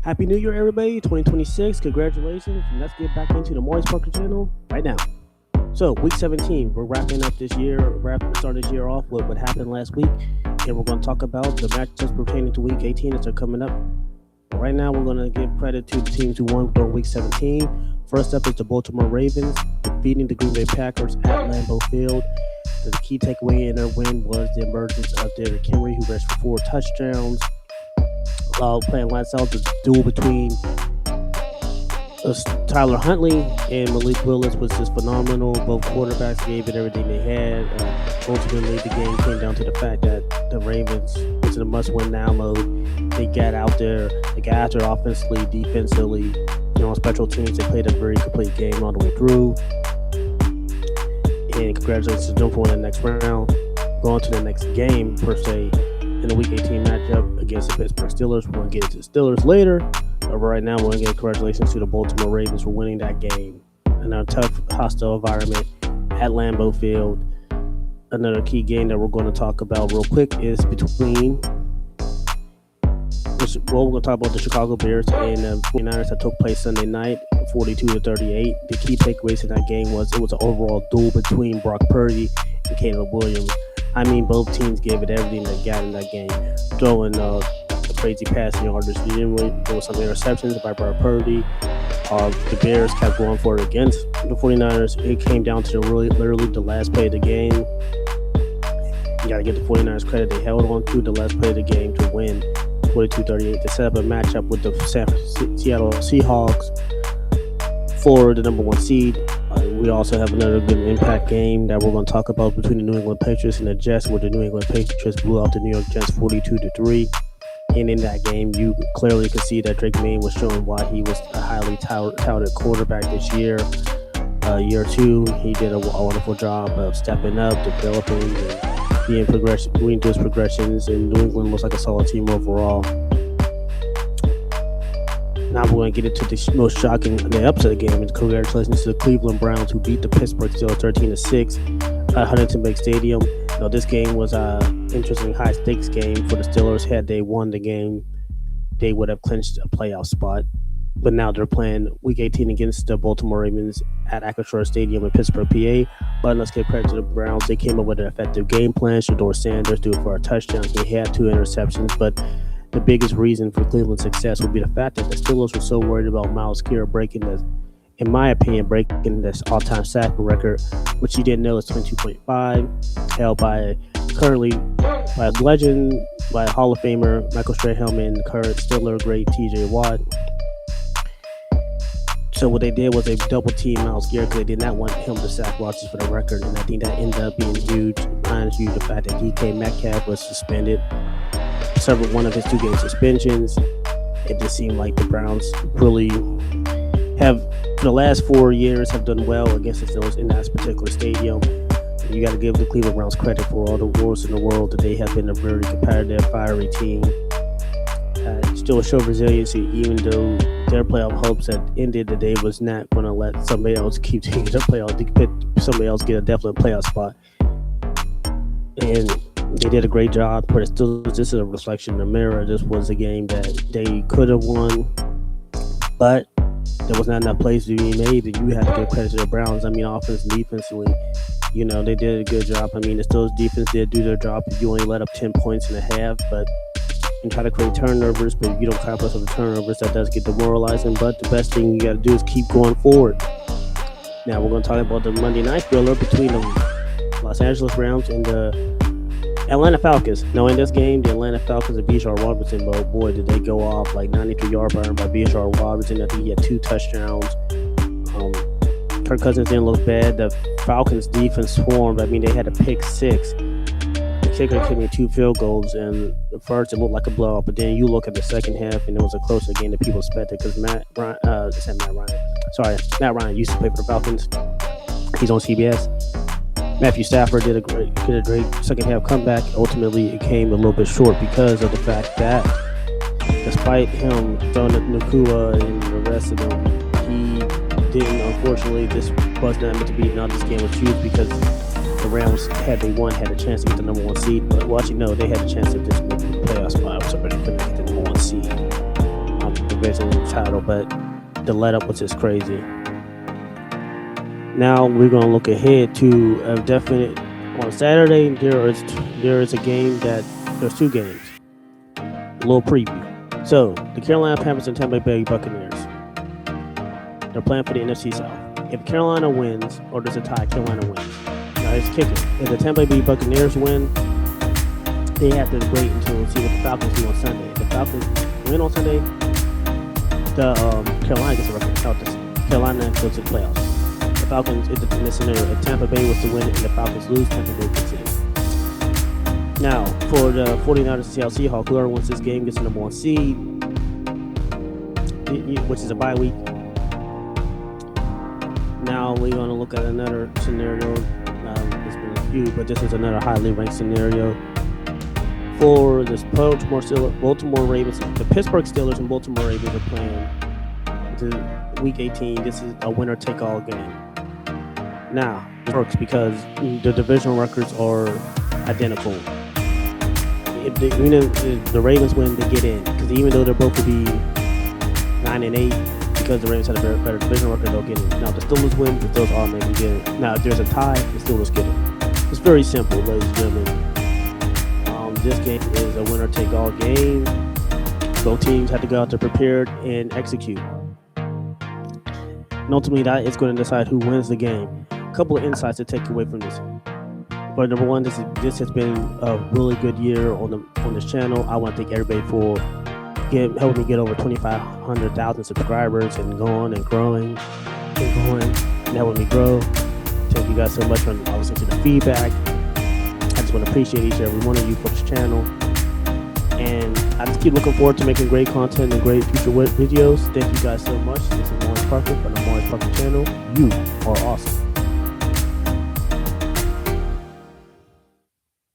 Happy New Year, everybody! 2026. Congratulations, and let's get back into the Morris Parker channel right now. So, week 17, we're wrapping up this year, starting this year off with what happened last week, and we're going to talk about the matchups pertaining to week 18 as they're coming up. But right now, we're going to give credit to the teams who won during week 17. First up is the Baltimore Ravens defeating the Green Bay Packers at Lambeau Field. The key takeaway in their win was the emergence of Derrick Henry, who rushed for 4 touchdowns. Playing lights out, the duel between Tyler Huntley and Malik Willis was just phenomenal. Both quarterbacks gave it everything they had. Ultimately, the game came down to the fact that the Ravens was in a must-win now mode. They got out there, they got after offensively, defensively. On special teams, they played a very complete game all the way through. And congratulations to them for winning the next round. Going to the next game, per se, in the Week 18 matchup against the Pittsburgh Steelers. We're going to get into the Steelers later. But right now, we're going to give congratulations to the Baltimore Ravens for winning that game in a tough, hostile environment at Lambeau Field. Another key game that we're going to talk about real quick is between we're going to talk about the Chicago Bears and the 49ers that took place Sunday night, 42-38. The key takeaways in that game was it was an overall duel between Brock Purdy and Caleb Williams. I mean, both teams gave it everything they got in that game, throwing crazy passing yardage. There was some interceptions by Brock Purdy. The Bears kept going for it against the 49ers. It came down to literally the last play of the game. You got to give the 49ers credit. They held on to the last play of the game to win 42-38 to set up a matchup with the Seattle Seahawks for the number 1 seed. We also have another good impact game that we're going to talk about between the New England Patriots and the Jets, where the New England Patriots blew out the New York Jets 42-3. And in that game, you clearly could see that Drake May was showing why he was a highly touted quarterback this year. Year 2, he did a wonderful job of stepping up, developing, and doing those progressions, and New England looks like a solid team overall. Now we're going to get into the most shocking, the upset of the game. And congratulations to the Cleveland Browns, who beat the Pittsburgh Steelers 13-6 at Huntington Bank Stadium. Now, this game was an interesting high-stakes game for the Steelers. Had they won the game, they would have clinched a playoff spot. But now they're playing Week 18 against the Baltimore Ravens at Acrisure Stadium in Pittsburgh, PA. But let's give credit to the Browns. They came up with an effective game plan. Shedeur Sanders threw for a touchdown. He had 2 interceptions, but the biggest reason for Cleveland's success would be the fact that the Steelers were so worried about Myles Garrett breaking this all-time sack record, which he didn't know is 22.5, held by a legend, by a Hall of Famer, Michael Strahan, and current Steeler great T.J. Watt. So what they did was they double teamed Myles Garrett because they did not want him to sack Rodgers for the record, and I think that ended up being huge. Minus you the fact that DK Metcalf was suspended. One of his 2-game suspensions. It just seemed like the Browns really have, for the last 4 years, have done well against the Steelers in that particular stadium. And you got to give the Cleveland Browns credit for all the wars in the world that they have been a very competitive, fiery team. Still show resiliency, even though their playoff hopes had ended, that they was not going to let somebody else keep taking their playoff. They could somebody else get a definite playoff spot. And they did a great job, but it's still, this is a reflection in the mirror. This was a game that they could have won, but there was not enough plays to be made, and you have to give credit to the Browns. I mean, offense and defensively, they did a good job. I mean, the Steelers defense did do their job. You only let up 10 points and a half, but and try to create turnovers, but if you don't capitalize on the turnovers, that does get demoralizing. But the best thing you got to do is keep going forward. Now, we're going to talk about the Monday night thriller between the Los Angeles Rams and the Atlanta Falcons. Now, in this game, the Atlanta Falcons and Bijan Robinson, but boy, did they go off, like 93-yard burn by Bijan Robinson. I think he had 2 touchdowns. Kirk Cousins didn't look bad. The Falcons defense swarmed. I mean, they had a pick 6. The kicker kicked me 2 field goals, and at first it looked like a blowout, but then you look at the second half, and it was a closer game than people expected because Matt Ryan used to play for the Falcons. He's on CBS. Matthew Stafford did a great second half comeback. Ultimately, it came a little bit short because of the fact that, despite him throwing at Nakua and the rest of them, he didn't. Unfortunately, this was not meant to be. Now this game was huge because the Rams, had they won, had a chance to get the number 1 seed. But they had a chance to just make the playoff spot, so they couldn't get the number 1 seed. division title, but the let up was just crazy. Now we're going to look ahead to a definite. On Saturday, there is a game there's two games. A little preview. So the Carolina Panthers and Tampa Bay Buccaneers. They're playing for the NFC South. If Carolina wins or there's a tie, Carolina wins. Now it's kicking. If the Tampa Bay Buccaneers win, they have to wait until see what the Falcons do on Sunday. If the Falcons win on Sunday, the Carolina gets a record. Carolina goes to the playoffs. The Falcons, in this scenario, if Tampa Bay was to win and the Falcons lose, Tampa Bay gets in. Now, for the 49ers and Seattle Seahawks, whoever wins this game gets the number 1 seed, which is a bye week. Now we're going to look at another scenario. There's been a few, but this is another highly ranked scenario. For the Baltimore Ravens, the Pittsburgh Steelers and Baltimore Ravens are playing Week 18. This is a winner-take-all game. Now, it works because the divisional records are identical. If the Ravens win, they get in. Because even though they're both to be 9-8, because the Ravens had a better divisional record, they'll get in. Now, if the Steelers win, the Steelers automatically get in. Now, if there's a tie, the Steelers get in. It's very simple, ladies and gentlemen. This game is a winner-take-all game. Both teams have to go out there prepared and execute. And ultimately, that is going to decide who wins the game. A couple of insights to take away from this. But number one, this has been a really good year on this channel. I want to thank everybody for helping me get over 2,500,000 subscribers and going and growing and helping me grow. Thank you guys so much for listening to the feedback. I just want to appreciate each and every one of you for this channel. And I just keep looking forward to making great content and great future videos. Thank you guys so much. This is Morris Parker from the Morris Parker channel. You are awesome.